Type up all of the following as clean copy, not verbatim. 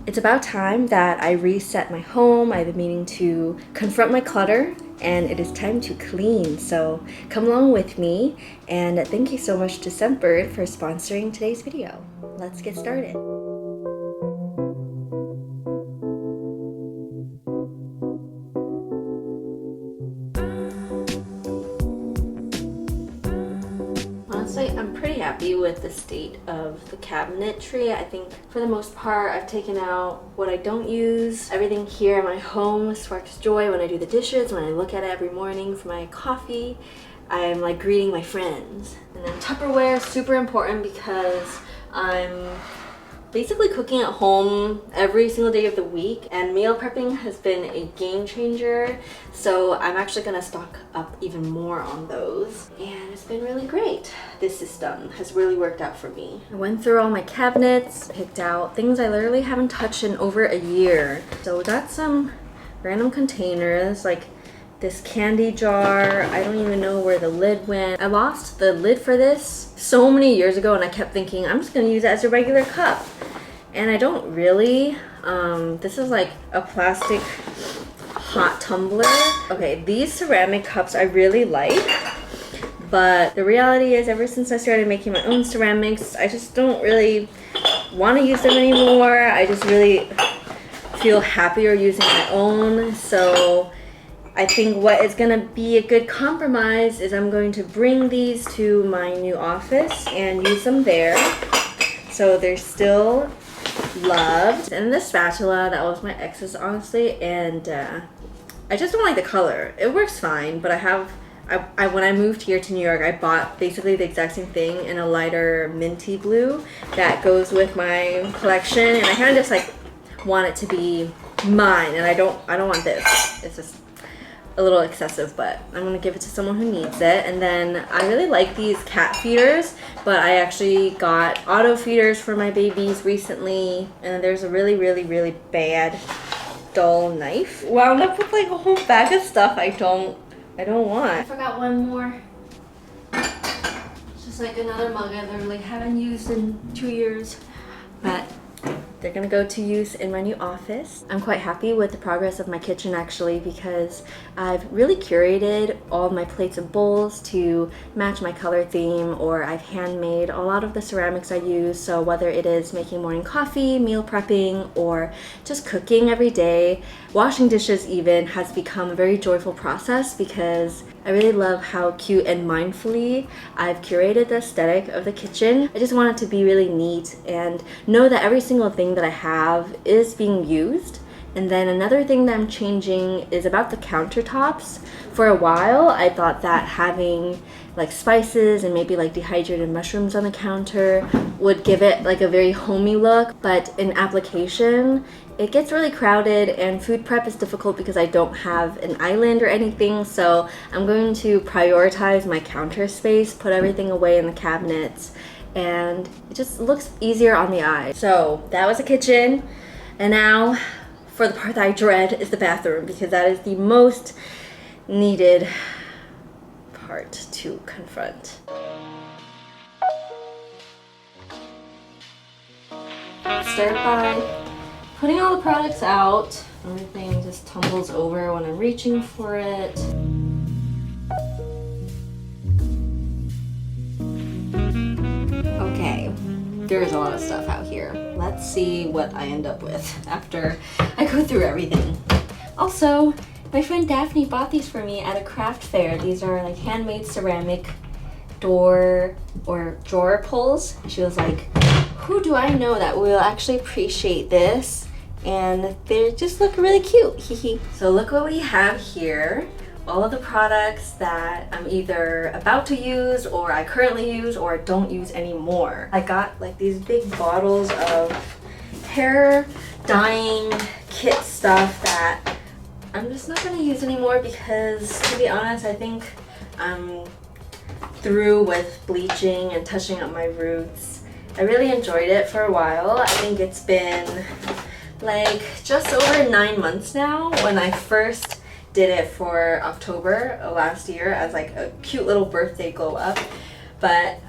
It's about time that I reset my home. I've been meaning to confront my clutter, and it is time to clean. So come along with me, and thank you so much to Scentbird for sponsoring today's video. Let's get started. Honestly, I'm pretty happy with the state of the cabinetry. I think for the most part, I've taken out what I don't use. Everything here in my home sparks joy when I do the dishes, when I look at it every morning for my coffee. I'm like greeting my friends. And then Tupperware is super important because I'm basically cooking at home every single day of the week, and meal prepping has been a game changer, so I'm actually gonna stock up even more on those, and it's been really great. This system has really worked out for me. I went through all my cabinets, picked out things I literally haven't touched in over a year. So we got some random containers, like this candy jar. I don't even know where the lid went. I lost the lid for this so many years ago, and I kept thinking I'm just gonna use it as a regular cup, and I don't really. This is like a plastic hot tumbler. Okay, these ceramic cups I really like, but the reality is ever since I started making my own ceramics, I just don't really want to use them anymore. I just really feel happier using my own. So I think what is gonna be a good compromise is I'm going to bring these to my new office and use them there. So they're still loved. And the spatula, that was my ex's honestly, and I just don't like the color. It works fine, but when I moved here to New York, I bought basically the exact same thing in a lighter minty blue that goes with my collection, and I kind of just like want it to be mine, and I don't want this. It's just a little excessive, but I'm gonna give it to someone who needs it. And then I really like these cat feeders, but I actually got auto feeders for my babies recently, and there's a really bad dull knife. Wound up with like a whole bag of stuff I don't want. I forgot one more. It's just like another mug I literally haven't used in 2 years, but they're gonna go to use in my new office. I'm quite happy with the progress of my kitchen actually, because I've really curated all of my plates and bowls to match my color theme, or I've handmade a lot of the ceramics I use. So whether it is making morning coffee, meal prepping, or just cooking every day, washing dishes even has become a very joyful process, because I really love how cute and mindfully I've curated the aesthetic of the kitchen. I just want it to be really neat and know that every single thing that I have is being used. And then another thing that I'm changing is about the countertops. For a while, I thought that having like spices and maybe like dehydrated mushrooms on the counter would give it like a very homey look, but in application, it gets really crowded, and food prep is difficult because I don't have an island or anything. So I'm going to prioritize my counter space, put everything away in the cabinets, and it just looks easier on the eye. So that was the kitchen, and now for the part that I dread is the bathroom, because that is the most needed part to confront. Start by putting all the products out. Everything just tumbles over when I'm reaching for it. Okay, there's a lot of stuff out here. Let's see what I end up with after I go through everything. Also, my friend Daphne bought these for me at a craft fair. These are like handmade ceramic door or drawer pulls. She was like, who do I know that will actually appreciate this? And they just look really cute. So look what we have here. All of the products that I'm either about to use, or I currently use, or don't use anymore. I got like these big bottles of hair dyeing kit stuff that I'm just not gonna use anymore, because to be honest, I think I'm through with bleaching and touching up my roots. I really enjoyed it for a while. I think it's been like just over 9 months now. When I first did it for October of last year as like a cute little birthday glow up, but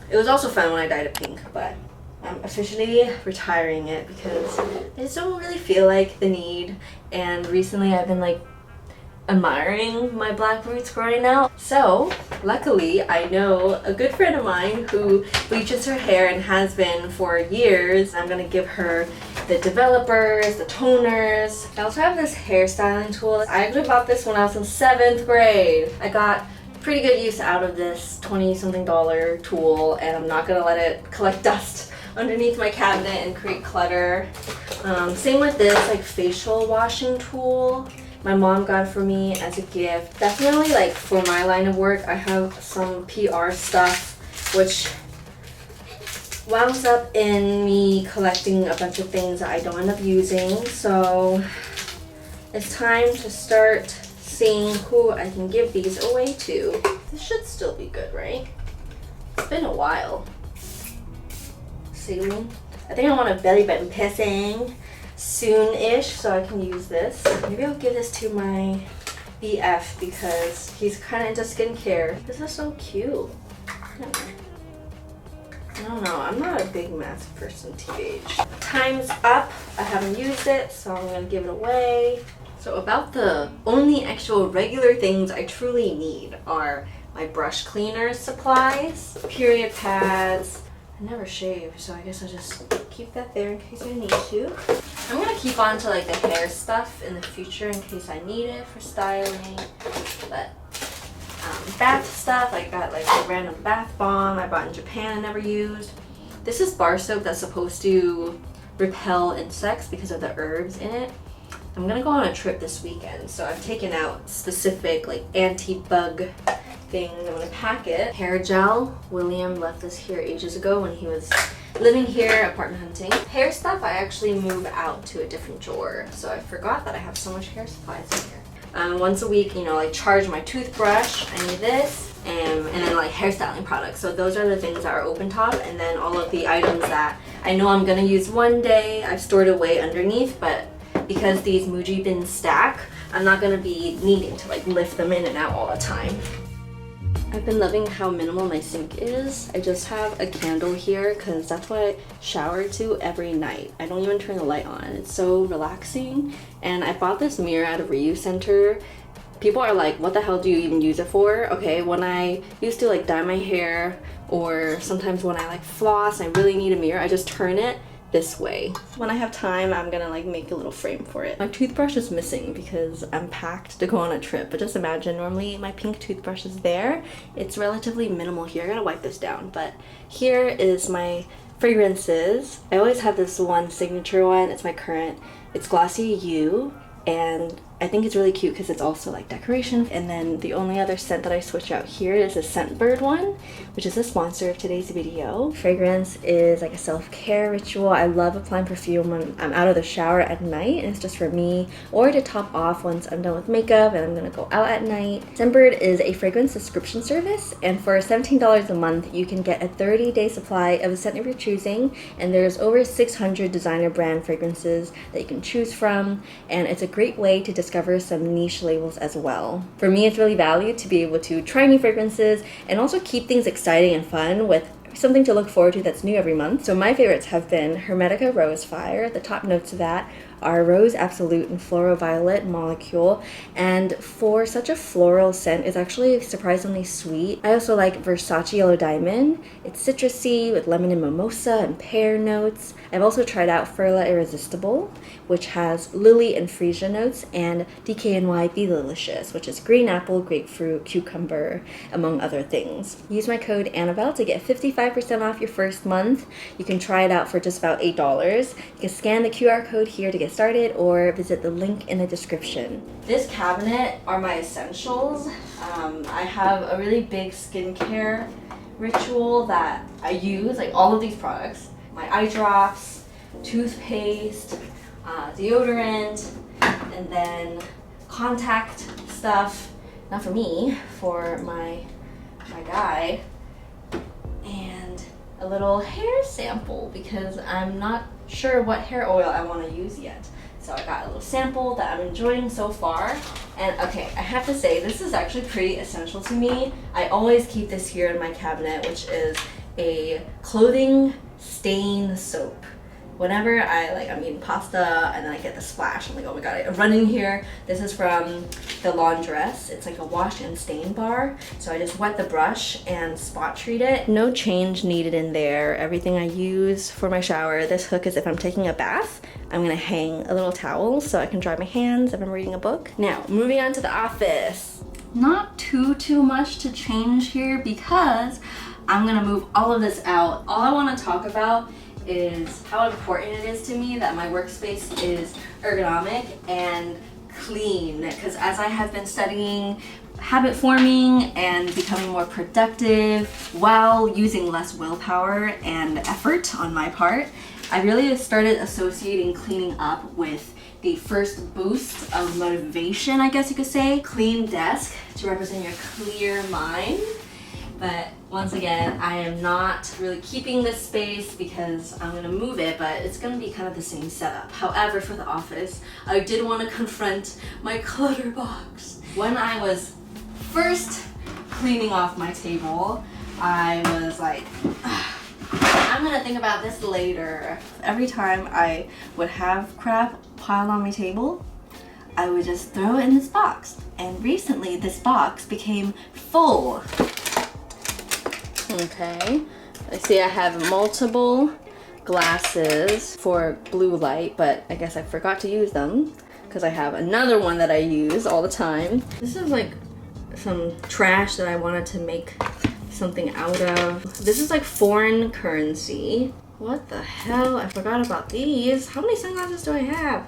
it was also fun when I dyed it pink. But I'm officially retiring it because I just don't really feel like the need, and recently I've been like admiring my black roots growing out. So luckily I know a good friend of mine who bleaches her hair and has been for years. I'm gonna give her the developers, the toners. I also have this hairstyling tool. I actually bought this when I was in 7th grade. I got pretty good use out of this $20-something tool, and I'm not gonna let it collect dust underneath my cabinet and create clutter. Same with this like facial washing tool. My mom got it for me as a gift. Definitely like for my line of work, I have some PR stuff which wound up in me collecting a bunch of things that I don't end up using. So it's time to start seeing who I can give these away to. This should still be good, right? It's been a while. See? I think I want a belly button pissing soon-ish so I can use this. Maybe I'll give this to my BF because he's kind of into skincare. This is so cute. I don't know, I'm not a big mask person TBH. Time's up. I haven't used it, so I'm gonna give it away. So about the only actual regular things I truly need are my brush cleaner supplies, period pads. I never shave, so I guess I'll just keep that there in case I need to. I'm gonna keep on to like the hair stuff in the future in case I need it for styling. But bath stuff, I got like a random bath bomb I bought in Japan I never used. This is bar soap that's supposed to repel insects because of the herbs in it. I'm gonna go on a trip this weekend, so I've taken out specific like anti-bug things. I'm gonna pack it. Hair gel. William left this here ages ago when he was living here apartment hunting. Hair stuff I actually move out to a different drawer, so I forgot that I have so much hair supplies in here. Once a week, you know, like charge my toothbrush. I need this. And then like hairstyling products. So those are the things that are open top, and then all of the items that I know I'm gonna use one day, I've stored away underneath, but because these Muji bins stack, I'm not gonna be needing to like lift them in and out all the time. I've been loving how minimal my sink is. I just have a candle here because that's what I shower to every night. I don't even turn the light on. It's so relaxing. And I bought this mirror at a reuse center. People are like, what the hell do you even use it for? Okay, when I used to like dye my hair, or sometimes when I like floss and I really need a mirror, I just turn it this way. When I have time, I'm gonna like make a little frame for it. My toothbrush is missing because I'm packed to go on a trip, but just imagine normally my pink toothbrush is there. It's relatively minimal here. I gotta wipe this down, but here is my fragrances. I always have this one signature one. It's my current. It's Glossy You, and I think it's really cute because it's also like decoration. And then the only other scent that I switch out here is a Scentbird one, which is the sponsor of today's video. Fragrance is like a self-care ritual. I love applying perfume when I'm out of the shower at night, and it's just for me, or to top off once I'm done with makeup and I'm gonna go out at night. Scentbird is a fragrance subscription service, and for $17 a month, you can get a 30-day supply of a scent of your choosing, and there's over 600 designer brand fragrances that you can choose from, and it's a great way to discover some niche labels as well. For me, it's really valued to be able to try new fragrances and also keep things exciting and fun with something to look forward to that's new every month. So my favorites have been Hermetica Rose Fire. The top notes of that are Rose Absolute and Floral Violet Molecule, and for such a floral scent, it's actually surprisingly sweet. I also like Versace Yellow Diamond. It's citrusy with lemon and mimosa and pear notes. I've also tried out Furla Irresistible, which has lily and freesia notes, and DKNY Be Delicious, which is green apple, grapefruit, cucumber, among other things. Use my code Annabelle to get 55% off your first month. You can try it out for just about $8. You can scan the QR code here to get started, or visit the link in the description. This cabinet are my essentials. I have a really big skincare ritual that I use, like all of these products. My eye drops, toothpaste, deodorant, and then contact stuff, not for me, for my guy, and a little hair sample because I'm not sure what hair oil I want to use yet. So I got a little sample that I'm enjoying so far. And okay, I have to say, this is actually pretty essential to me. I always keep this here in my cabinet, which is a clothing stain soap. Whenever I'm eating pasta and then I get the splash, I'm like, oh my god, I run in here. This is from the laundress. It's like a wash and stain bar. So I just wet the brush and spot treat it. No change needed in there. Everything I use for my shower. This hook is if I'm taking a bath, I'm gonna hang a little towel so I can dry my hands if I'm reading a book. Now, moving on to the office. Not too much to change here because I'm gonna move all of this out. All I wanna talk about is how important it is to me that my workspace is ergonomic and clean, because as I have been studying habit forming and becoming more productive while using less willpower and effort on my part, I really started associating cleaning up with the first boost of motivation, I guess you could say. Clean desk to represent your clear mind. But once again, I am not really keeping this space because I'm gonna move it, but it's gonna be kind of the same setup. However, for the office, I did want to confront my clutter box. When I was first cleaning off my table, I was like, I'm gonna think about this later. Every time I would have crap piled on my table, I would just throw it in this box. And recently, this box became full. Okay, I see I have multiple glasses for blue light, but I guess I forgot to use them because I have another one that I use all the time. This is like some trash that I wanted to make something out of. This is like foreign currency. What the hell? I forgot about these. How many sunglasses do I have?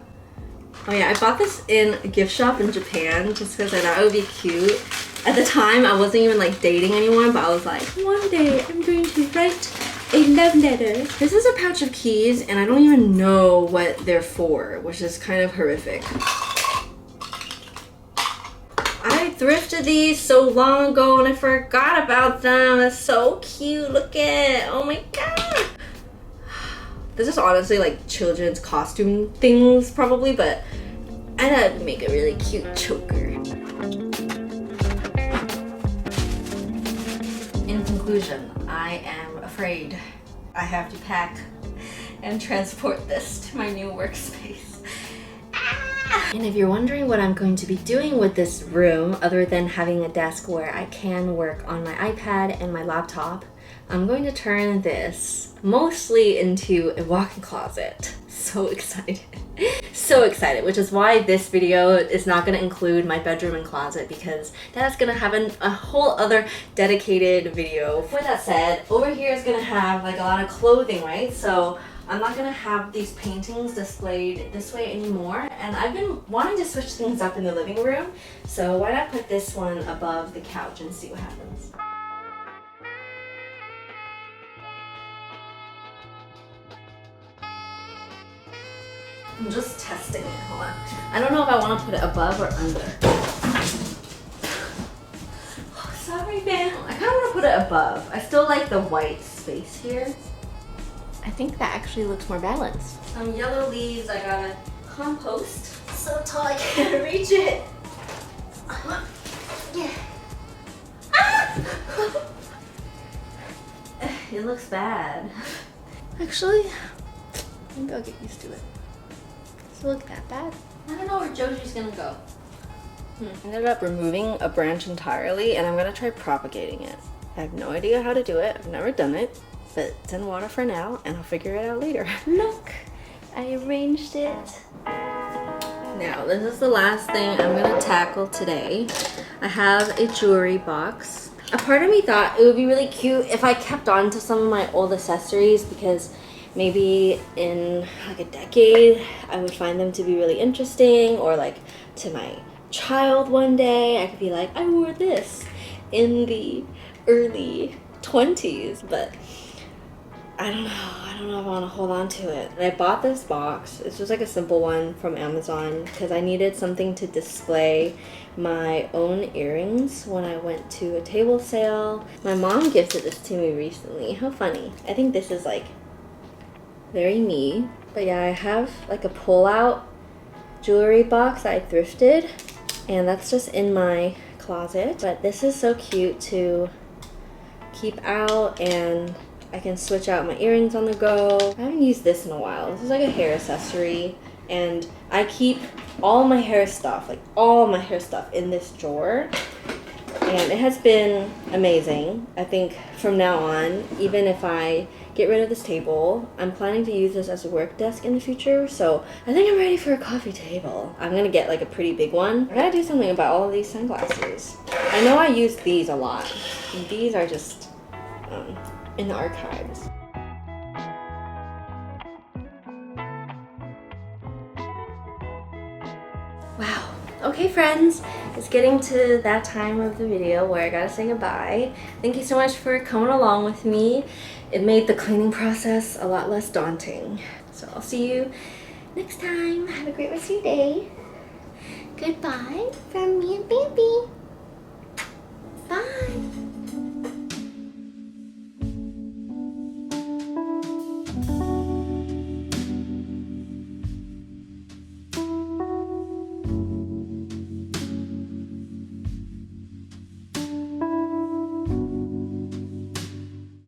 Oh yeah, I bought this in a gift shop in Japan just because I thought it would be cute. At the time, I wasn't even like dating anyone, but I was like, one day I'm going to write a love letter. This is a pouch of keys, and I don't even know what they're for, which is kind of horrific. I thrifted these so long ago, and I forgot about them. That's so cute. Look at it. Oh my god. This is honestly like children's costume things, probably, but I thought it'd make a really cute choker. In conclusion, I am afraid I have to pack and transport this to my new workspace. And if you're wondering what I'm going to be doing with this room, other than having a desk where I can work on my iPad and my laptop, I'm going to turn this mostly into a walk-in closet. So excited. So excited, which is why this video is not going to include my bedroom and closet because that's going to have a whole other dedicated video. With that said, over here is going to have like a lot of clothing, right? So I'm not going to have these paintings displayed this way anymore. And I've been wanting to switch things up in the living room. So why not put this one above the couch and see what happens. I'm just testing it. Hold on. I don't know if I want to put it above or under. Oh, sorry, man. I kind of want to put it above. I still like the white space here. I think that actually looks more balanced. Some yellow leaves I gotta compost. So tall I can't reach it. Yeah. Ah! It looks bad. Actually, maybe I'll get used to it. Does it look that bad? I don't know where Joji's gonna go. I ended up removing a branch entirely and I'm gonna try propagating it. I have no idea how to do it. I've never done it, but it's in water for now and I'll figure it out later. Look, I arranged it. Now, this is the last thing I'm gonna tackle today. I have a jewelry box. A part of me thought it would be really cute if I kept on to some of my old accessories because maybe in like a decade, I would find them to be really interesting, or like to my child one day, I could be like, I wore this in the early 20s, but I don't know if I want to hold on to it. And I bought this box. It's just like a simple one from Amazon because I needed something to display my own earrings when I went to a table sale. My mom gifted this to me recently. How funny. I think this is like very me. But yeah, I have like a pull-out jewelry box that I thrifted, and that's just in my closet. But this is so cute to keep out and I can switch out my earrings on the go. I haven't used this in a while. This is like a hair accessory, and I keep all my hair stuff, like all my hair stuff in this drawer. And it has been amazing. I think from now on, even if I get rid of this table, I'm planning to use this as a work desk in the future. So I think I'm ready for a coffee table. I'm gonna get like a pretty big one. I gotta do something about all of these sunglasses. I know I use these a lot. And these are just in the archives. Wow. Okay, friends, it's getting to that time of the video where I gotta say goodbye. Thank you so much for coming along with me. It made the cleaning process a lot less daunting. So I'll see you next time. Have a great rest of your day. Goodbye from me and Bambi. Bye.